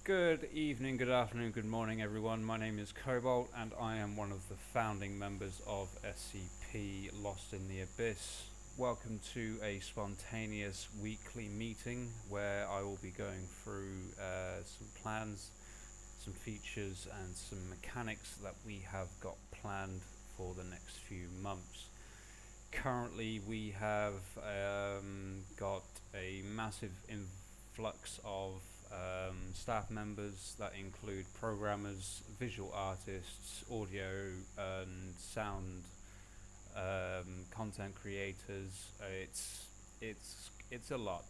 Good evening, good afternoon, good morning, everyone. My name is Cobalt, and I am one of the founding members of SCP Lost in the Abyss. Welcome to a spontaneous weekly meeting where I will be going through some plans, some features, and some mechanics that we have got planned for the next few months. Currently, we have got a massive influx of staff members that include programmers, visual artists, audio and sound content creators. It's a lot.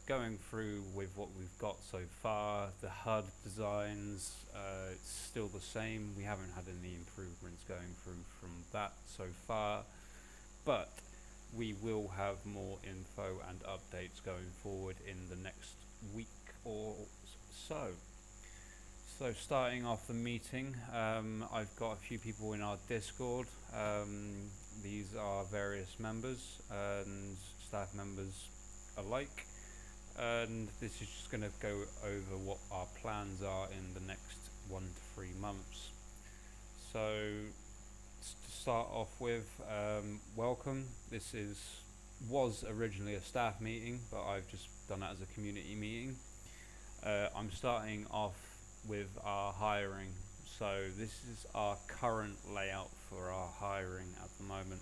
Going through with what we've got so far, the HUD designs, it's still the same. We haven't had any improvements going through from that so far, but we will have more info and updates going forward in the next week or so. So starting off the meeting, I've got a few people in our Discord. These are various members and staff members alike, and this is just going to go over what our plans are in the next 1 to 3 months. So to start off with, welcome. This was originally a staff meeting, but I've just done that as a community meeting. I'm starting off with our hiring. So this is our current layout for our hiring at the moment.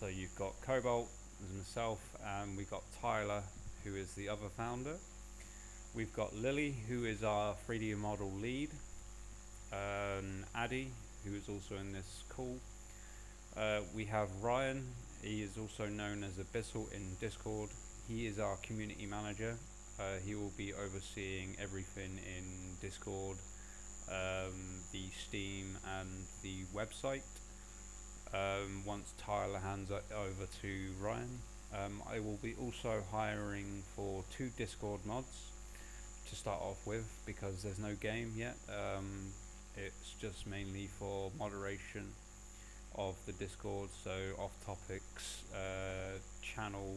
So you've got Cobalt, there's myself, and we've got Tyler, who is the other founder. We've got Lily, who is our 3D model lead, Addy, who is also in this call. We have Ryan, he is also known as Abyssal in Discord. He is our community manager. He will be overseeing everything in Discord, the Steam and the website. Once Tyler hands it over to Ryan, I will be also hiring for 2 Discord mods to start off with, because there's no game yet. It's just mainly for moderation of the Discord, so off topics, channel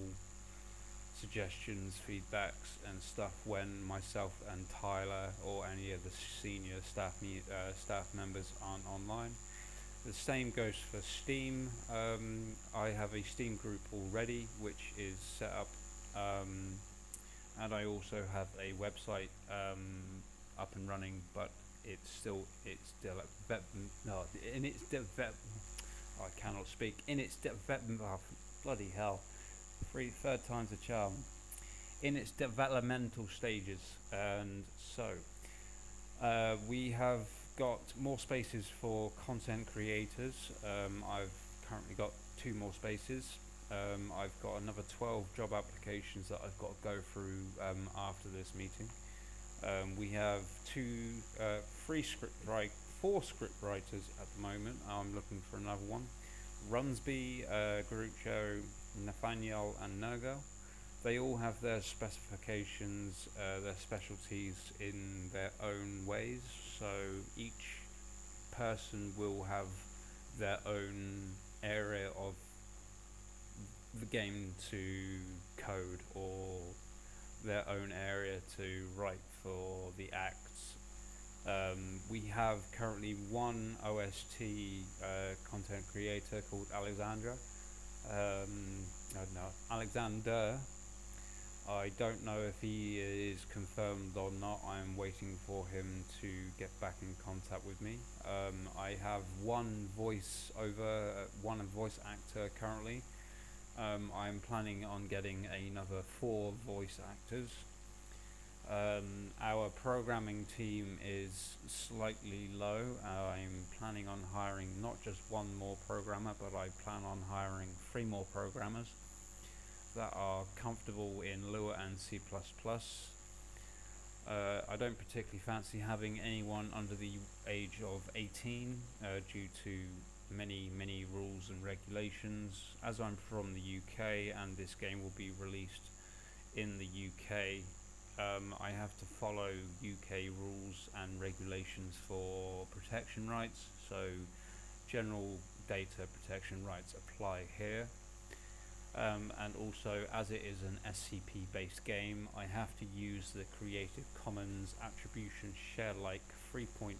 suggestions, feedbacks and stuff when myself and Tyler or any of the senior staff members aren't online. The same goes for Steam. I have a Steam group already which is set up, and I also have a website up and running, but it's still I cannot speak. Bloody hell. Third time's a charm. In its developmental stages, and so we have got more spaces for content creators. I've currently got 2 more spaces. I've got another 12 job applications that I've got to go through after this meeting. We have 4 script writers at the moment. I'm looking for another one. Runsby, Garucho, Nathaniel and Nergal. They all have their specifications, their specialties in their own ways, so each person will have their own area of the game to code, or their own area to write for the acts. We have currently 1 OST content creator called Alexander. Alexander. I don't know if he is confirmed or not. I'm waiting for him to get back in contact with me. I have one voice actor currently. I'm planning on getting another 4 voice actors. Our programming team is slightly low. I'm planning on hiring not just 1 more programmer, but I plan on hiring 3 more programmers that are comfortable in Lua and C++. I don't particularly fancy having anyone under the age of 18 due to many rules and regulations. As I'm from the UK and this game will be released in the UK, I have to follow UK rules and regulations for protection rights, so general data protection rights apply here. And also, as it is an SCP based game, I have to use the Creative Commons Attribution Share Like 3.0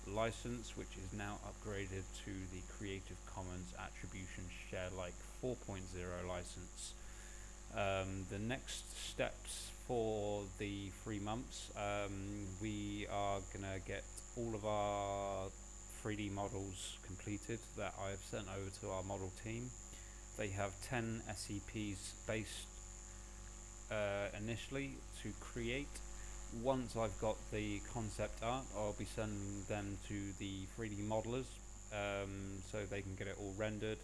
license, which is now upgraded to the Creative Commons Attribution Share Like 4.0 license. The next steps for the 3 months, we are gonna get all of our 3D models completed that I've sent over to our model team. They have 10 SCPs based initially to create. Once I've got the concept art, I'll be sending them to the 3D modelers so they can get it all rendered.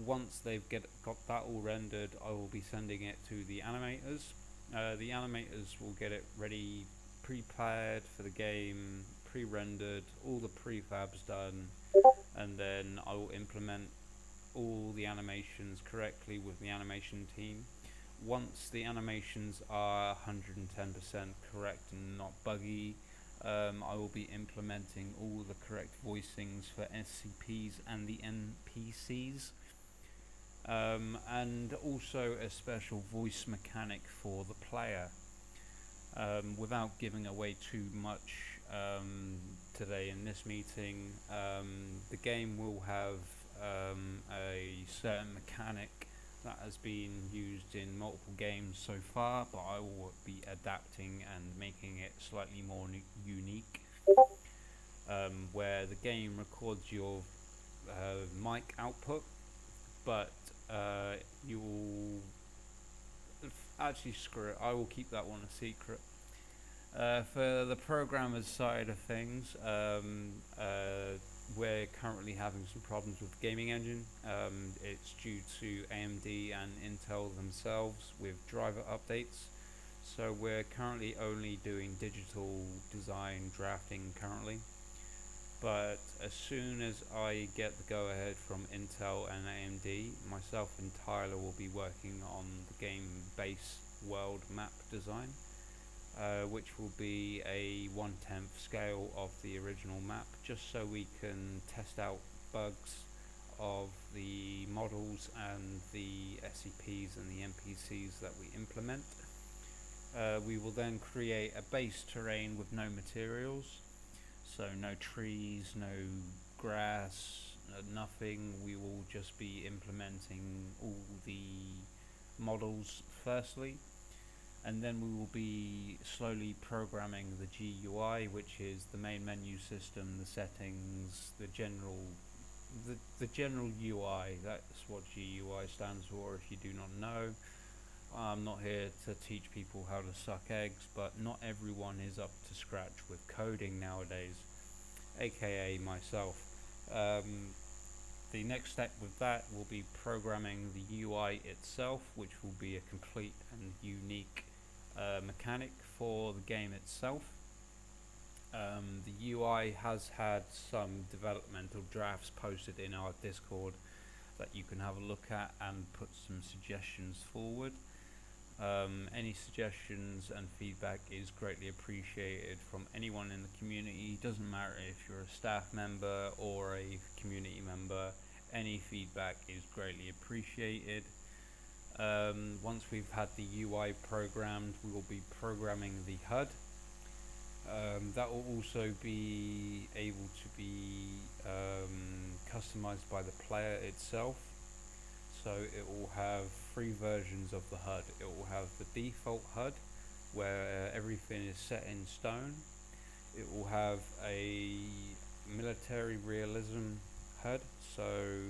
Once they've got that all rendered, I will be sending it to the animators. The animators will get it ready, prepared for the game, pre-rendered, all the prefabs done, and then I will implement all the animations correctly with the animation team. Once the animations are 110% correct and not buggy, I will be implementing all the correct voicings for SCPs and the NPCs. And also a special voice mechanic for the player. Without giving away too much today in this meeting, the game will have a certain mechanic that has been used in multiple games so far, but I will be adapting and making it slightly more unique, where the game records your mic output, but you will actually screw it, I will keep that one a secret. For the programmer's side of things, we're currently having some problems with the gaming engine. It's due to AMD and Intel themselves with driver updates. So we're currently only doing digital design drafting currently. But as soon as I get the go-ahead from Intel and AMD, myself and Tyler will be working on the game base world map design, which will be a 1/10 scale of the original map, just so we can test out bugs of the models and the SCPs and the NPCs that we implement. We will then create a base terrain with no materials, so no trees, no grass, nothing. We will just be implementing all the models firstly, and then we will be slowly programming the GUI, which is the main menu system, the settings, the general UI. That's what GUI stands for, if you do not know. I'm not here to teach people how to suck eggs, but not everyone is up to scratch with coding nowadays, aka myself. The next step with that will be programming the UI itself, which will be a complete and unique mechanic for the game itself. The UI has had some developmental drafts posted in our Discord that you can have a look at and put some suggestions forward. Any suggestions and feedback is greatly appreciated from anyone in the community. Doesn't matter if you're a staff member or a community member, any feedback is greatly appreciated. Once we've had the UI programmed, we will be programming the HUD. That will also be able to be customized by the player itself. So it will have 3 versions of the HUD. It will have the default HUD, where everything is set in stone. It will have a military realism HUD, so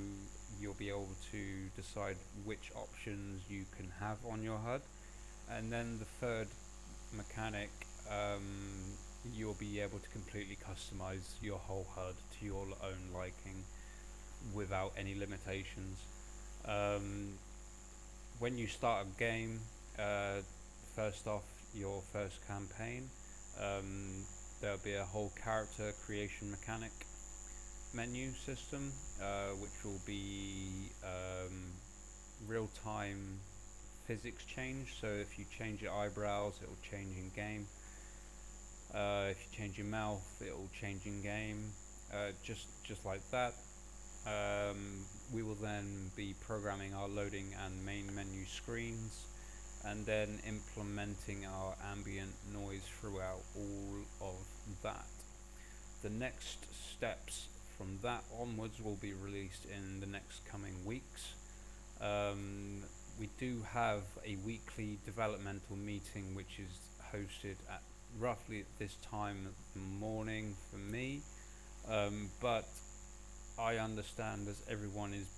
you'll be able to decide which options you can have on your HUD. And then the third mechanic, you'll be able to completely customize your whole HUD to your own liking without any limitations. When you start a game, first off, your first campaign, there'll be a whole character creation mechanic menu system, which will be real-time physics change. So if you change your eyebrows, it will change in game. If you change your mouth, it will change in game. Just like that. We will then be programming our loading and main menu screens, and then implementing our ambient noise throughout all of that. The next steps from that onwards will be released in the next coming weeks. We do have a weekly developmental meeting which is hosted at roughly at this time of the morning for me, but I understand as everyone is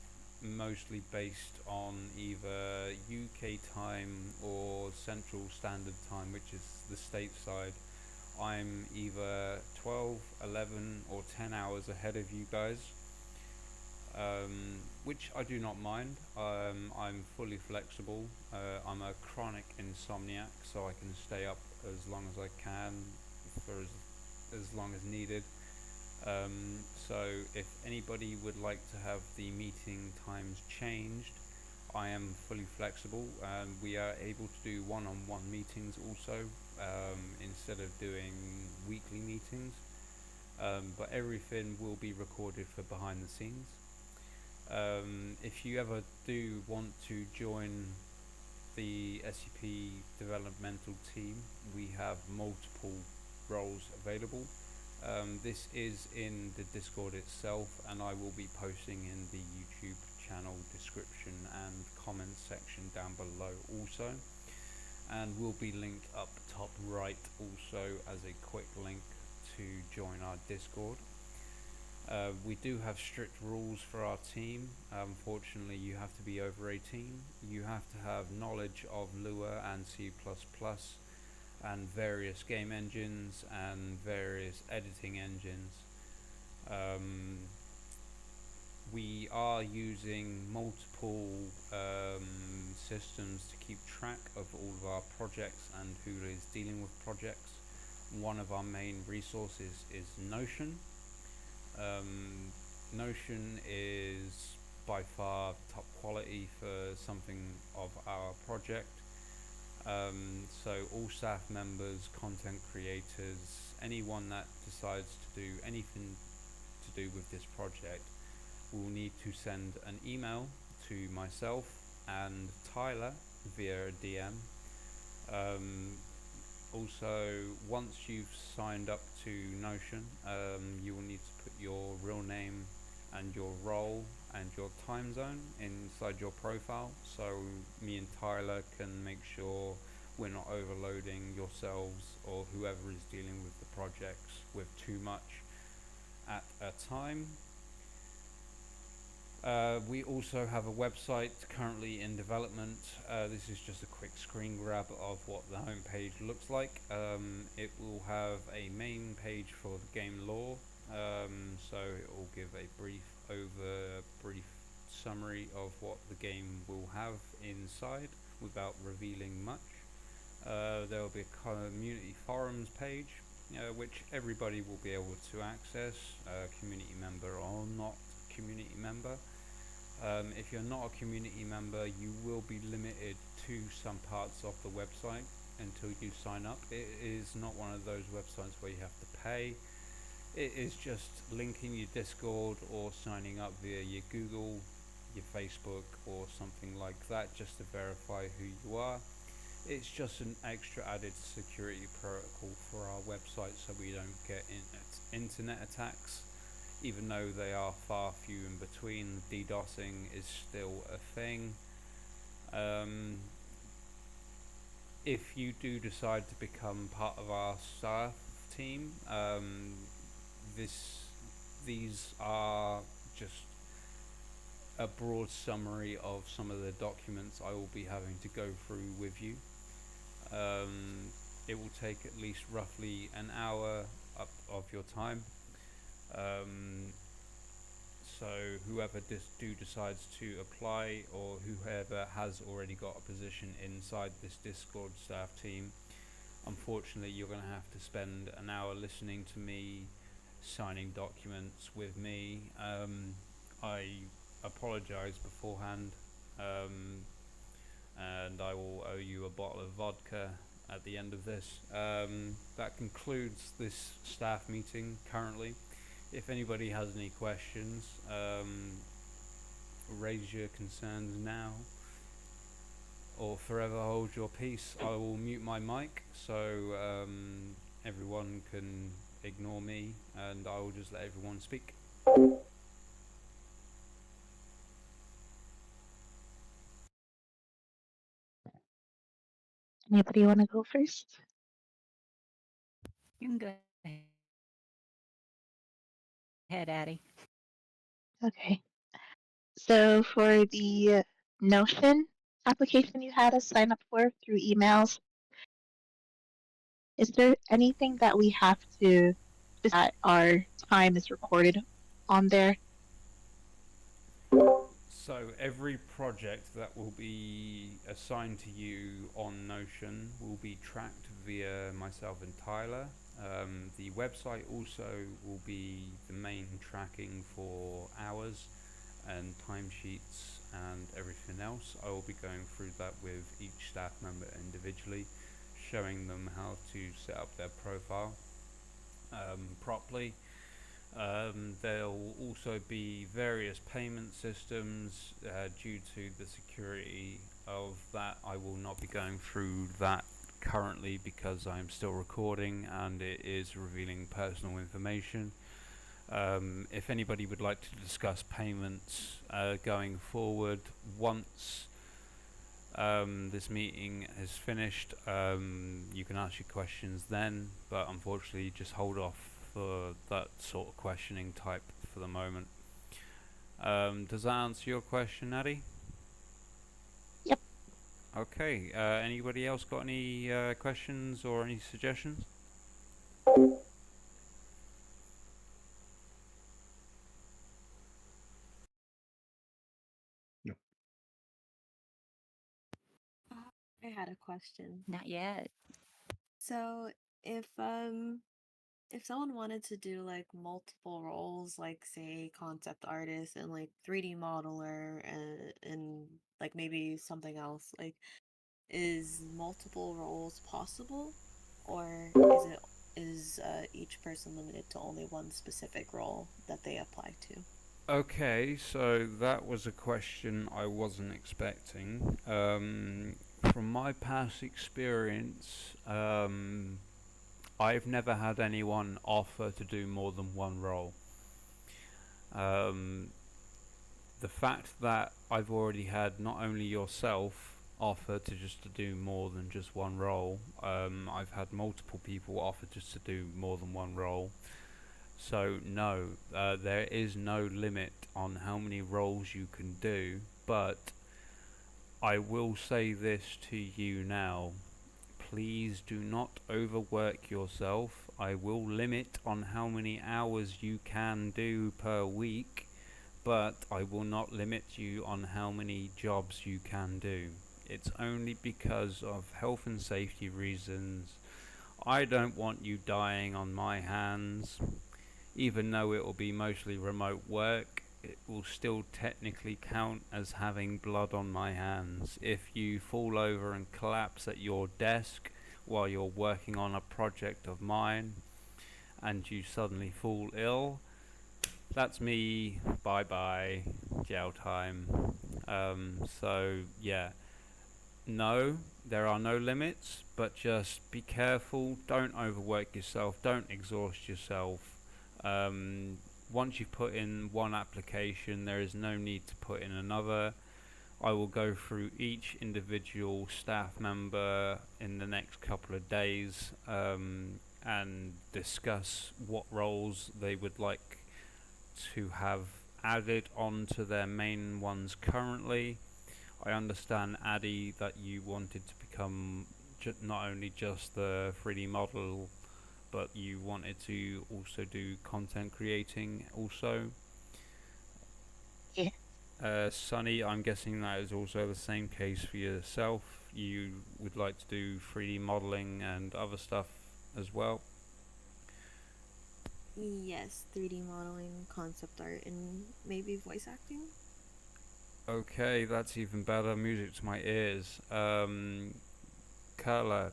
mostly based on either UK time or Central Standard Time, which is the stateside. I'm either 12, 11, or 10 hours ahead of you guys, which I do not mind. I'm fully flexible. I'm a chronic insomniac, so I can stay up as long as I can for as long as needed. So if anybody would like to have the meeting times changed, I am fully flexible. We are able to do one-on-one meetings also, instead of doing weekly meetings. But everything will be recorded for behind the scenes. If you ever do want to join the SCP developmental team, we have multiple roles available. This is in the Discord itself, and I will be posting in the YouTube channel description and comment section down below also, and will be linked up top right also as a quick link to join our Discord. We do have strict rules for our team. Unfortunately, you have to be over 18. You have to have knowledge of Lua and C++, and various game engines and various editing engines. We are using multiple systems to keep track of all of our projects and who is dealing with projects. One of our main resources is Notion. Notion is by far top quality for something of our project. So all staff members, content creators, anyone that decides to do anything to do with this project will need to send an email to myself and Tyler via a DM. Also, once you've signed up to Notion, you will need to put your real name and your role and your time zone inside your profile, so me and Tyler can make sure we're not overloading yourselves or whoever is dealing with the projects with too much at a time. We also have a website currently in development. This is just a quick screen grab of what the homepage looks like. It will have a main page for the game lore, so it will give a brief summary of what the game will have inside without revealing much. There will be a community forums page, which everybody will be able to access, community member or not community member. If you're not a community member, you will be limited to some parts of the website until you sign up. It is not one of those websites where you have to pay. It is just linking your Discord or signing up via your Google, your Facebook or something like that, just to verify who you are. It's just an extra added security protocol for our website so we don't get internet attacks. Even though they are far few in between, DDoSing is still a thing. If you do decide to become part of our staff team, these are just a broad summary of some of the documents I will be having to go through with you. It will take at least roughly an hour of your time. So whoever decides to apply, or whoever has already got a position inside this Discord staff team, unfortunately you're going to have to spend an hour listening to me signing documents with me. I apologize beforehand, and I will owe you a bottle of vodka at the end of this. That concludes this staff meeting currently. If anybody has any questions, raise your concerns now or forever hold your peace. I will mute my mic so everyone can ignore me and I will just let everyone speak. Anybody want to go first? You can go ahead, Addie. Okay. So for the Notion application you had us sign up for through emails, is there anything that we have to that our time is recorded on there? So every project that will be assigned to you on Notion will be tracked via myself and Tyler. The website also will be the main tracking for hours and timesheets and everything else. I will be going through that with each staff member individually, showing them how to set up their profile properly. There will also be various payment systems due to the security of that. I will not be going through that currently because I'm still recording and it is revealing personal information. If anybody would like to discuss payments going forward once this meeting is finished, you can ask your questions then, but unfortunately just hold off for that sort of questioning type for the moment. Does that answer your question, Natty? Yep. Okay, anybody else got any questions or any suggestions? Uh, I had a question. Not yet. So, if if someone wanted to do like multiple roles, like say concept artist and like 3D modeler and like maybe something else, like is multiple roles possible, or is each person limited to only one specific role that they apply to? Okay, so that was a question I wasn't expecting. From my past experience, I've never had anyone offer to do more than one role. Um, the fact that I've already had not only yourself offer to just to do more than just one role, I've had multiple people offer just to do more than one role. So no, there is no limit on how many roles you can do, but I will say this to you now. Please do not overwork yourself. I will limit on how many hours you can do per week, but I will not limit you on how many jobs you can do. It's only because of health and safety reasons. I don't want you dying on my hands. Even though it will be mostly remote work, it will still technically count as having blood on my hands. If you fall over and collapse at your desk while you're working on a project of mine and you suddenly fall ill, that's me. Bye bye. Jail time. Yeah. No, there are no limits, but just be careful. Don't overwork yourself. Don't exhaust yourself. Um, Once you've put in one application, there is no need to put in another. I will go through each individual staff member in the next couple of days and discuss what roles they would like to have added onto their main ones currently. I understand, Addy, that you wanted to become not only just the 3D model, but you wanted to also do content creating also. Yeah. Sunny, I'm guessing that is also the same case for yourself. You would like to do 3D modeling and other stuff as well. Yes, 3D modeling, concept art, and maybe voice acting. Okay, that's even better. Music to my ears. Carla,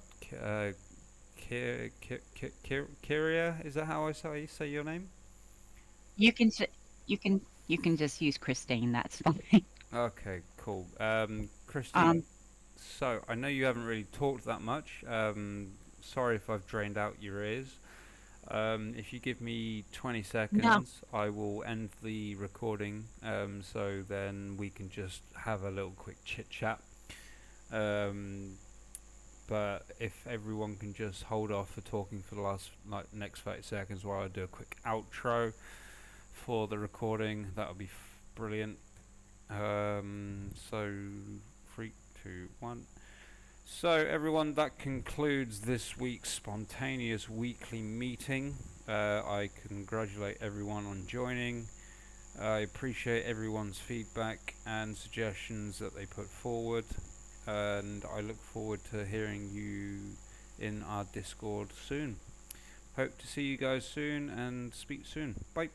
Kyria, is that how I say your name? You can ju- you can just use Christine. That's fine. Okay, cool. Christine, Um, so I know you haven't really talked that much. Sorry if I've drained out your ears. If you give me 20 no, seconds, I will end the recording. So then we can just have a little quick chit chat. Um, but if everyone can just hold off for talking for the last next 30 seconds while I do a quick outro for the recording, that would be brilliant. So 3, 2, 1. So everyone, that concludes this week's spontaneous weekly meeting. I congratulate everyone on joining. I appreciate everyone's feedback and suggestions that they put forward, and I look forward to hearing you in our Discord soon. Hope to see you guys soon and speak soon. Bye.